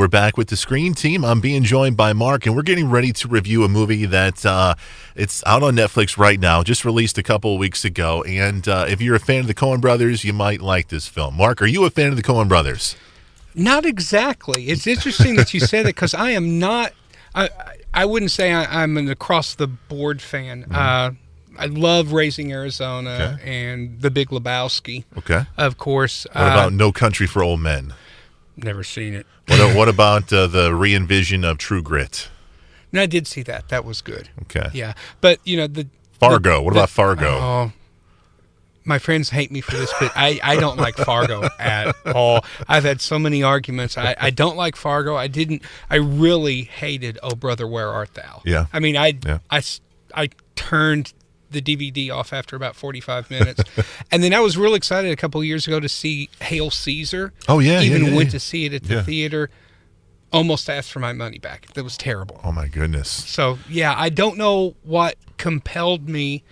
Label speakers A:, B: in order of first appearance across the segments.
A: We're back with the Screen Team. I'm being joined by Mark, and we're getting ready to review a movie that it's out on Netflix right now, just released a couple of weeks ago. And if you're a fan of the Coen brothers, you might like this film. Mark, are you a fan of the Coen brothers?
B: Not exactly. It's interesting that you say that because I am not. I wouldn't say I'm an across-the-board fan. Mm-hmm. I love Raising Arizona and The Big Lebowski.
A: Okay.
B: Of course.
A: What about No Country for Old Men?
B: Never seen it.
A: What about the re-envision of True Grit?
B: No, I did see that. That was good.
A: Okay.
B: Yeah. But, you know, the
A: Fargo. What about Fargo?
B: Oh, my friends hate me for this, but I don't like Fargo at all. I've had so many arguments. I don't like Fargo. I really hated Oh Brother, Where Art Thou?
A: Yeah.
B: I mean, I turned the DVD off after about 45 minutes. And then I was real excited a couple of years ago to see Hail Caesar.
A: Oh, yeah.
B: Even went to see it at the theater. Almost asked for my money back. That was terrible.
A: Oh, my goodness.
B: So, yeah, I don't know what compelled me.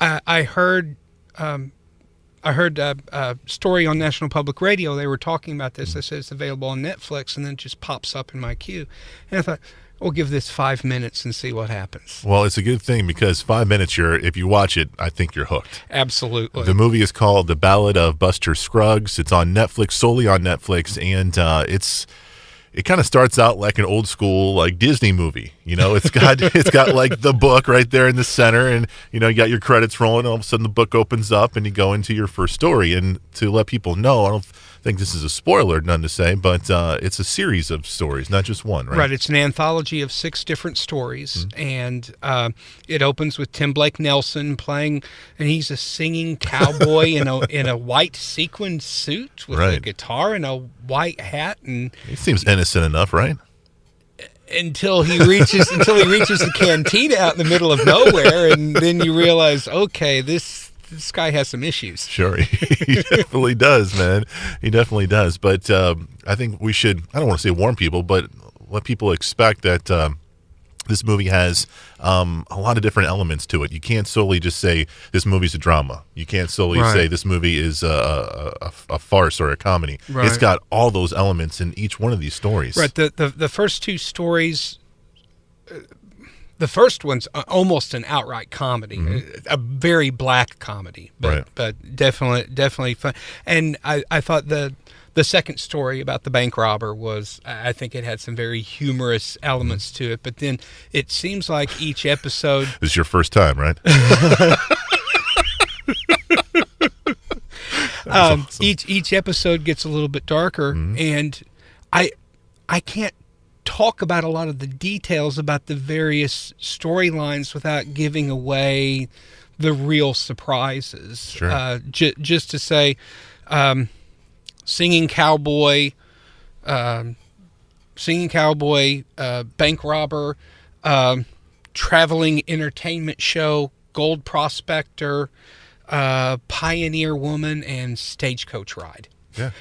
B: I heard a story on National Public Radio. They were talking about this. They said it's available on Netflix, and then it just pops up in my queue. And I thought, we'll give this 5 minutes and see what happens.
A: Well, it's a good thing because 5 minutes, if you watch it, I think you're hooked.
B: Absolutely.
A: The movie is called The Ballad of Buster Scruggs. It's on Netflix, solely on Netflix, and it kind of starts out like an old school like Disney movie. You know, it's got like the book right there in the center, and you know, you got your credits rolling, and all of a sudden the book opens up and you go into your first story. And to let people know, I don't think this is a spoiler, none to say, but it's a series of stories, not just one, right?
B: Right. It's an anthology of 6 different stories, and it opens with Tim Blake Nelson playing, and he's a singing cowboy in a white sequined suit with a guitar and a white hat, and
A: he seems innocent enough, right?
B: Until he reaches the cantina out in the middle of nowhere, and then you realize, okay, this guy has some issues.
A: Sure, he definitely does, man. He definitely does. But I think we should, I don't want to say warn people, but let people expect that this movie has a lot of different elements to it. You can't solely just say this movie's a drama. You can't solely say this movie is a farce or a comedy. Right. It's got all those elements in each one of these stories.
B: Right. The first 2 stories... The first one's almost an outright comedy, a very black comedy, but definitely fun. And I thought the second story about the bank robber I think it had some very humorous elements to it. But then it seems like each episode...
A: This is your first time, right?
B: Awesome. Each episode gets a little bit darker, and I can't talk about a lot of the details about the various storylines without giving away the real surprises.
A: Sure.
B: Just to say, singing cowboy, bank robber, traveling entertainment show, gold prospector, pioneer woman, and stagecoach ride.
A: Yeah,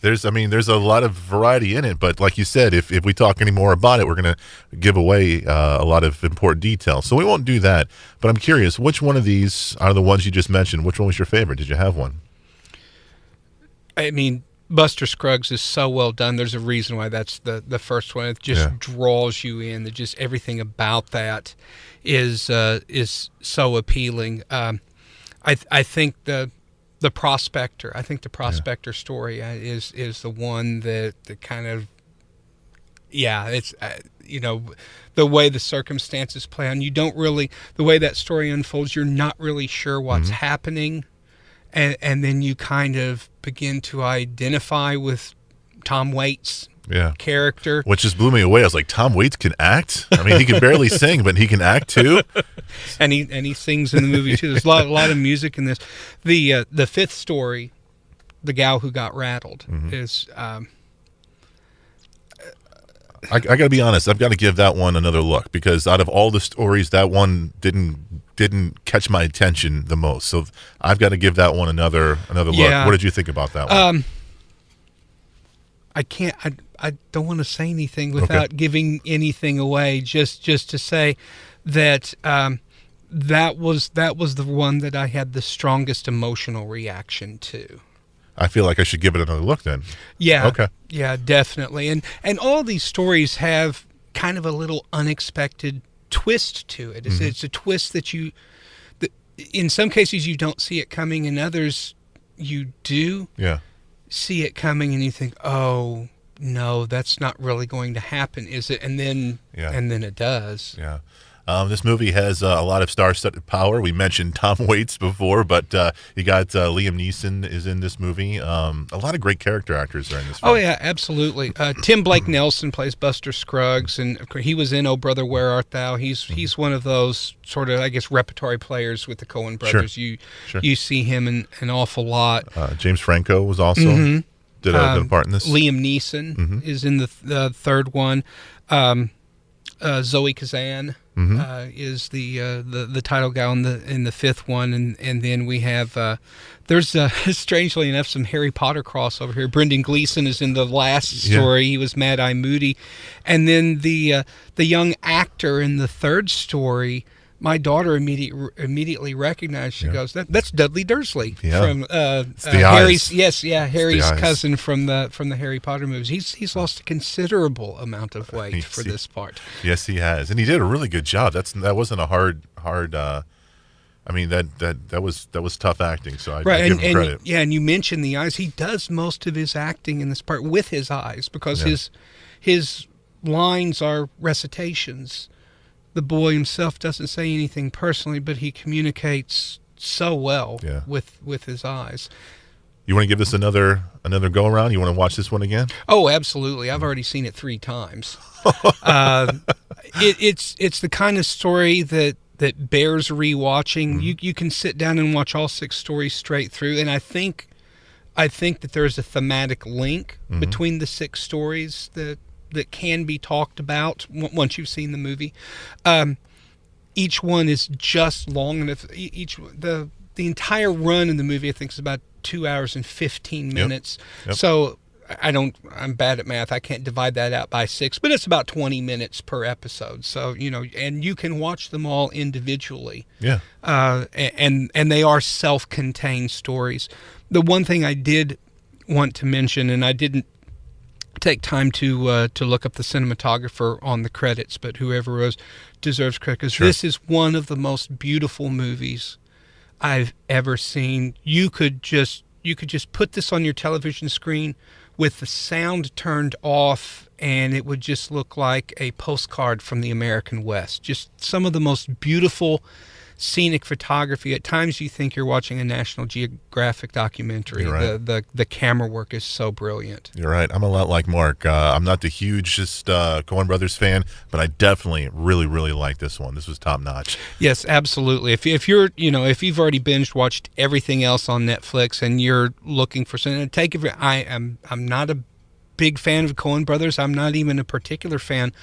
A: there's a lot of variety in it, but like you said, if we talk any more about it, we're going to give away a lot of important details. So we won't do that. But I'm curious, which one of these are the ones you just mentioned? Which one was your favorite? Did you have one?
B: I mean, Buster Scruggs is so well done. There's a reason why that's the first one. It just draws you in. Just everything about that is so appealing. I think the prospector. I think the prospector story is the one that kind of, it's the way the circumstances play on. You don't really, the way that story unfolds, you're not really sure what's happening, and then you kind of begin to identify with Tom Waits' character,
A: which just blew me away. I was like, Tom Waits can act? I mean, he can barely sing, but he can act too.
B: And he sings in the movie too. There's a lot of music in this. The fifth story, The Gal Who Got Rattled, is.
A: I got to be honest. I've got to give that one another look because out of all the stories, that one didn't catch my attention the most. So I've got to give that one another look. What did you think about that one?
B: I don't want to say anything without giving anything away. Just to say that that was the one that I had the strongest emotional reaction to.
A: I feel like I should give it another look then.
B: Yeah.
A: Okay.
B: Yeah, definitely. And all these stories have kind of a little unexpected twist to it. It's a twist that in some cases you don't see it coming, in others you do see it coming, and you think, oh no, that's not really going to happen, is it? And then it does.
A: Yeah. This movie has a lot of star-studded power. We mentioned Tom Waits before, but you got Liam Neeson is in this movie. A lot of great character actors are in this film.
B: Oh, yeah, absolutely. Tim Blake Nelson plays Buster Scruggs, and of course, he was in Oh Brother, Where Art Thou? He's one of those sort of, I guess, repertory players with the Coen brothers.
A: Sure.
B: You see him an awful lot.
A: James Franco was also did a part in this.
B: Liam Neeson is in the third one. Zoe Kazan is the title gal in the fifth one, and then we have there's strangely enough some Harry Potter crossover here. Brendan Gleeson is in the last story. He was Mad Eye Moody, and then the young actor in the third story, my daughter immediately recognized. She goes, "That's Dudley Dursley from Harry's." Harry's cousin from the Harry Potter movies. He's lost a considerable amount of weight for this part.
A: Yes, he has, and he did a really good job. That wasn't a hard. I mean that was tough acting. So I give him credit.
B: And you mentioned the eyes. He does most of his acting in this part with his eyes because his lines are recitations. The boy himself doesn't say anything personally, but he communicates so well with his eyes.
A: You want to give this another go around? You want to watch this one again?
B: Oh, absolutely. I've already seen it 3 times. It's the kind of story that bears rewatching. You can sit down and watch all 6 stories straight through, and I think that there's a thematic link between the 6 stories that can be talked about once you've seen the movie. Each one is just long enough. The entire run in the movie, I think, is about 2 hours and 15 minutes. Yep. So I'm bad at math. I can't divide that out by 6, but it's about 20 minutes per episode. So, and you can watch them all individually. Yeah. And they are self-contained stories. The one thing I did want to mention, and I didn't take time to look up the cinematographer on the credits, but whoever was deserves credit, because this is one of the most beautiful movies I've ever seen. You could just put this on your television screen with the sound turned off, and it would just look like a postcard from the American West. Just some of the most beautiful scenic photography. At times you think you're watching a National Geographic documentary. Right. The camera work is so brilliant. You're right. I'm a lot like Mark. I'm not the hugest Coen Brothers fan, but I definitely really, really like this one. This was top notch. Yes, absolutely. If you're, if you've already binge watched everything else on Netflix and you're looking for something, I'm not a big fan of Coen Brothers. I'm not even a particular fan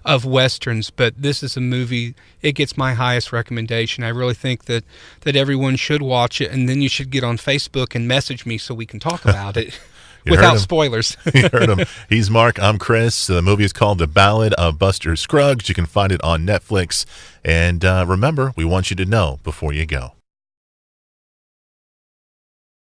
B: of Westerns, but this is a movie, it gets my highest recommendation. I really think that everyone should watch it, and then you should get on Facebook and message me so we can talk about it without spoilers. You heard him. He's Mark, I'm Chris. The movie is called The Ballad of Buster Scruggs. You can find it on Netflix. And remember, we want you to know before you go.